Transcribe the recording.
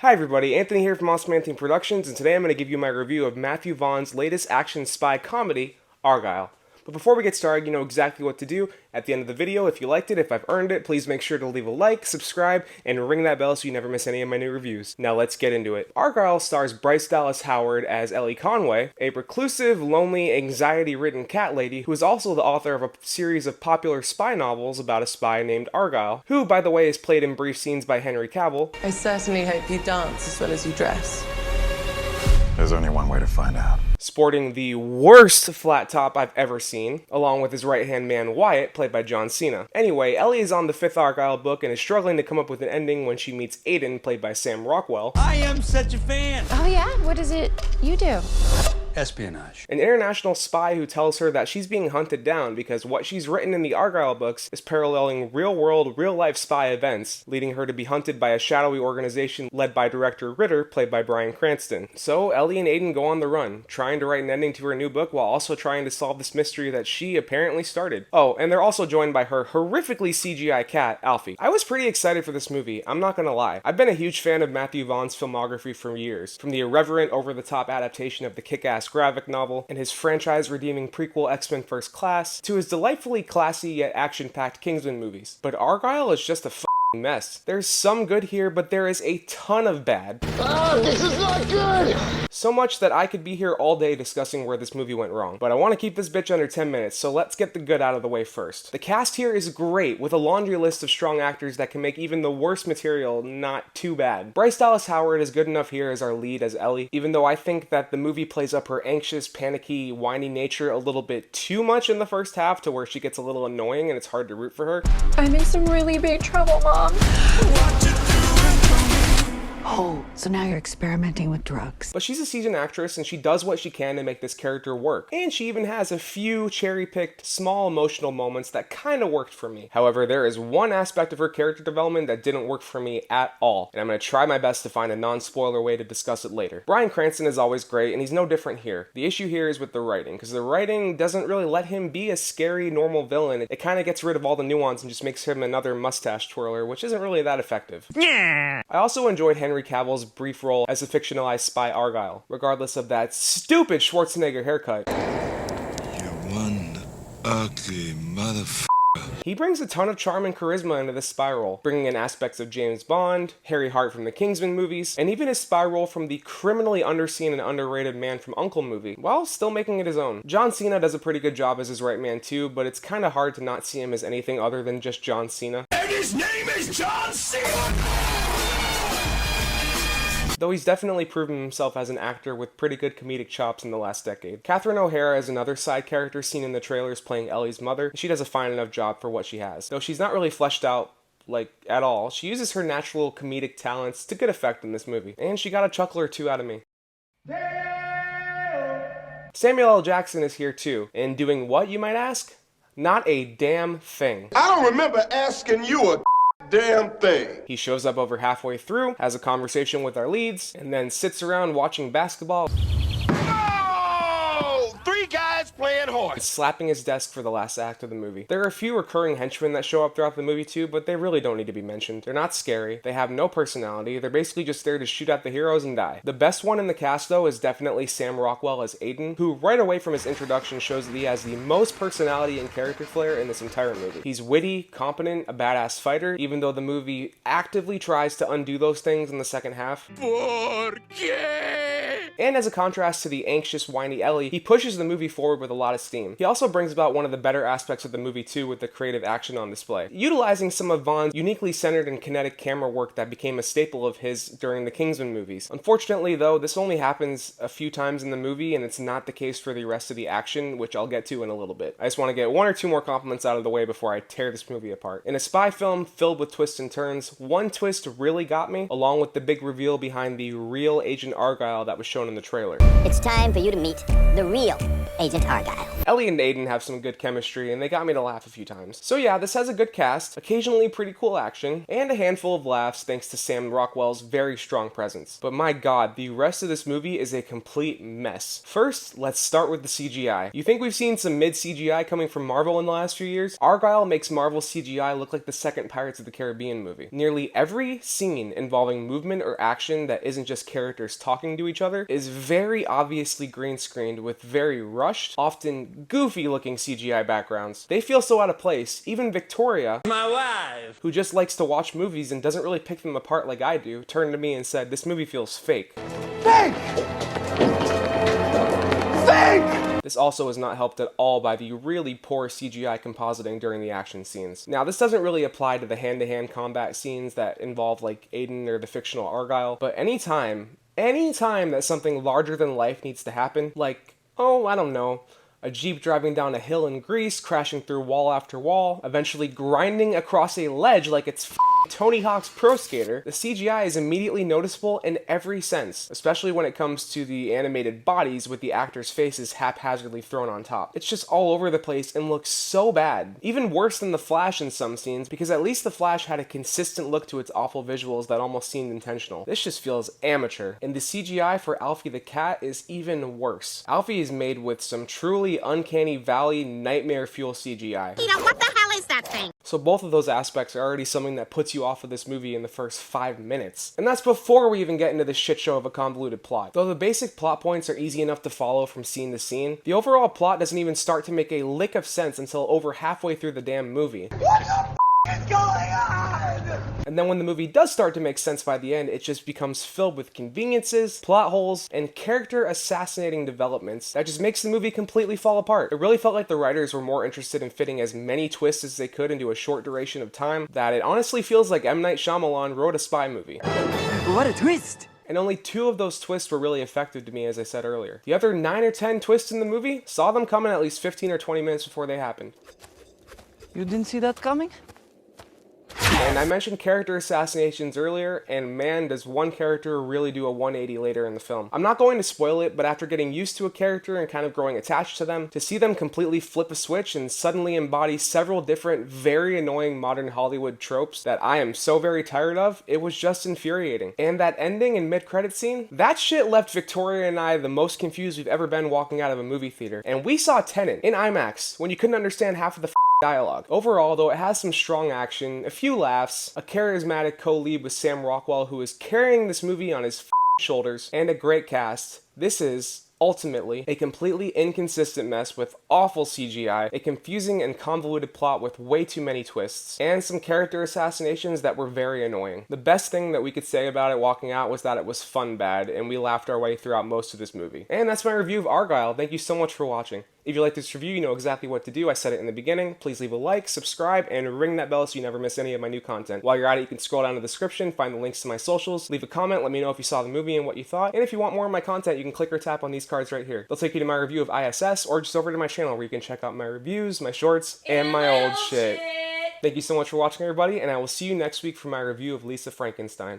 Hi everybody, Anthony here from Awesome Anthony Productions, and today I'm going to give you my review of Matthew Vaughn's latest action spy comedy, Argylle. But before we get started, you know exactly what to do. At the end of the video, if you liked it, if I've earned it, please make sure to leave a like, subscribe, and ring that bell so you never miss any of my new reviews. Now let's get into it. Argylle stars Bryce Dallas Howard as Ellie Conway, a reclusive, lonely, anxiety-ridden cat lady who is also the author of a series of popular spy novels about a spy named Argylle, who, by the way, is played in brief scenes by Henry Cavill. I certainly hope you dance as well as you dress. There's only one way to find out. Sporting the worst flat top I've ever seen, along with his right-hand man Wyatt, played by John Cena. Anyway, Ellie is on the 5th Argylle book and is struggling to come up with an ending when she meets Aiden, played by Sam Rockwell. I am such a fan! Oh yeah? What is it you do? Espionage. An international spy who tells her that she's being hunted down because what she's written in the Argylle books is paralleling real-world, real-life spy events, leading her to be hunted by a shadowy organization led by director Ritter, played by Bryan Cranston. So Ellie and Aiden go on the run, trying to write an ending to her new book while also trying to solve this mystery that she apparently started. Oh, and they're also joined by her horrifically CGI cat, Alfie. I was pretty excited for this movie, I'm not gonna lie. I've been a huge fan of Matthew Vaughn's filmography for years, from the irreverent, over-the-top adaptation of the Kick-Ass graphic novel and his franchise-redeeming prequel X-Men First Class, to his delightfully classy yet action-packed Kingsman movies. But Argylle is just a mess. There's some good here, but there is a ton of bad. This is not good! So much that I could be here all day discussing where this movie went wrong. But I want to keep this bitch under 10 minutes, so let's get the good out of the way first. The cast here is great, with a laundry list of strong actors that can make even the worst material not too bad. Bryce Dallas Howard is good enough here as our lead as Ellie, even though I think that the movie plays up her anxious, panicky, whiny nature a little bit too much in the first half to where she gets a little annoying and it's hard to root for her. I'm in some really big trouble, Mom. Oh, so now you're experimenting with drugs. But she's a seasoned actress and she does what she can to make this character work. And she even has a few cherry-picked, small emotional moments that kind of worked for me. However, there is one aspect of her character development that didn't work for me at all. And I'm going to try my best to find a non-spoiler way to discuss it later. Bryan Cranston is always great and he's no different here. The issue here is with the writing, because the writing doesn't really let him be a scary, normal villain. It kind of gets rid of all the nuance and just makes him another mustache twirler, which isn't really that effective. Yeah. I also enjoyed Henry Cavill's brief role as a fictionalized spy Argylle, regardless of that stupid Schwarzenegger haircut. You're one ugly motherfucker. He brings a ton of charm and charisma into this spy role, bringing in aspects of James Bond, Harry Hart from the Kingsman movies, and even his spy role from the criminally underseen and underrated Man from U.N.C.L.E. movie, while still making it his own. John Cena does a pretty good job as his right man too, but it's kinda hard to not see him as anything other than just John Cena. And his name is John Cena! Though he's definitely proven himself as an actor with pretty good comedic chops in the last decade. Catherine O'Hara is another side character seen in the trailers playing Ellie's mother. She does a fine enough job for what she has. Though she's not really fleshed out at all, she uses her natural comedic talents to good effect in this movie. And she got a chuckle or two out of me. Samuel L. Jackson is here too, and doing what, you might ask? Not a damn thing. I don't remember asking you a damn thing. He shows up over halfway through, has a conversation with our leads, and then sits around watching basketball. Three guys playing horse. Slapping his desk for the last act of the movie. There are a few recurring henchmen that show up throughout the movie too, but they really don't need to be mentioned. They're not scary, they have no personality, they're basically just there to shoot at the heroes and die. The best one in the cast though is definitely Sam Rockwell as Aiden, who right away from his introduction shows that he has the most personality and character flair in this entire movie. He's witty, competent, a badass fighter, even though the movie actively tries to undo those things in the second half. And as a contrast to the anxious, whiny Ellie, he pushes the movie forward with a lot of steam. He also brings about one of the better aspects of the movie too with the creative action on display, utilizing some of Vaughn's uniquely centered and kinetic camera work that became a staple of his during the Kingsman movies. Unfortunately though, this only happens a few times in the movie and it's not the case for the rest of the action, which I'll get to in a little bit. I just want to get one or two more compliments out of the way before I tear this movie apart. In a spy film filled with twists and turns, one twist really got me, along with the big reveal behind the real Agent Argylle that was shown shown in the trailer. It's time for you to meet the real Agent Argylle. Ellie and Aiden have some good chemistry, and they got me to laugh a few times. So yeah, this has a good cast, occasionally pretty cool action, and a handful of laughs thanks to Sam Rockwell's very strong presence. But my god, the rest of this movie is a complete mess. First, let's start with the CGI. You think we've seen some mid-CGI coming from Marvel in the last few years? Argylle makes Marvel CGI look like the second Pirates of the Caribbean movie. Nearly every scene involving movement or action that isn't just characters talking to each other is very obviously green screened with very rushed, often goofy looking CGI backgrounds. They feel so out of place. Even Victoria, My wife. who just likes to watch movies and doesn't really pick them apart like I do, turned to me and said, "This movie feels fake." Fake! This also is not helped at all by the really poor CGI compositing during the action scenes. Now, this doesn't really apply to the hand-to-hand combat scenes that involve like Aiden or the fictional Argylle, but anytime that something larger than life needs to happen, like, oh, I don't know, a Jeep driving down a hill in Greece, crashing through wall after wall, eventually grinding across a ledge like it's Tony Hawk's Pro Skater, the CGI is immediately noticeable in every sense, especially when it comes to the animated bodies with the actors' faces haphazardly thrown on top. It's just all over the place and looks so bad. Even worse than The Flash in some scenes, because at least The Flash had a consistent look to its awful visuals that almost seemed intentional. This just feels amateur. And the CGI for Alfie the cat is even worse. Alfie is made with some truly uncanny valley nightmare fuel CGI. What the hell is that thing? So both of those aspects are already something that puts you off of this movie in the first 5 minutes. And that's before we even get into the shit show of a convoluted plot. Though the basic plot points are easy enough to follow from scene to scene, the overall plot doesn't even start to make a lick of sense until over halfway through the damn movie. What the f is going on? And then when the movie does start to make sense by the end, it just becomes filled with conveniences, plot holes, and character assassinating developments that just makes the movie completely fall apart. It really felt like the writers were more interested in fitting as many twists as they could into a short duration of time that it honestly feels like M. Night Shyamalan wrote a spy movie. What a twist. And only 2 of those twists were really effective to me, as I said earlier. The other 9 or 10 twists in the movie, saw them coming at least 15 or 20 minutes before they happened. You didn't see that coming? And I mentioned character assassinations earlier, and man, does one character really do a 180 later in the film. I'm not going to spoil it, but after getting used to a character and kind of growing attached to them, to see them completely flip a switch and suddenly embody several different, very annoying modern Hollywood tropes that I am so very tired of, it was just infuriating. And that ending and mid-credit scene, that shit left Victoria and I the most confused we've ever been walking out of a movie theater. And we saw Tenet in IMAX when you couldn't understand half of the dialogue. Overall, though, it has some strong action, a few laughs, a charismatic co-lead with Sam Rockwell who is carrying this movie on his shoulders, and a great cast. This is ultimately a completely inconsistent mess with awful CGI, a confusing and convoluted plot with way too many twists, and some character assassinations that were very annoying. The best thing that we could say about it walking out was that it was fun bad, and we laughed our way throughout most of this movie. And that's my review of Argylle. Thank you so much for watching. If you like this review, you know exactly what to do. I said it in the beginning. Please leave a like, subscribe, and ring that bell so you never miss any of my new content. While you're at it, you can scroll down to the description, find the links to my socials, leave a comment, let me know if you saw the movie and what you thought. And if you want more of my content, you can click or tap on these cards right here. They'll take you to my review of ISS, or just over to my channel where you can check out my reviews, my shorts, and my old shit. Thank you so much for watching, everybody, and I will see you next week for my review of Lisa Frankenstein.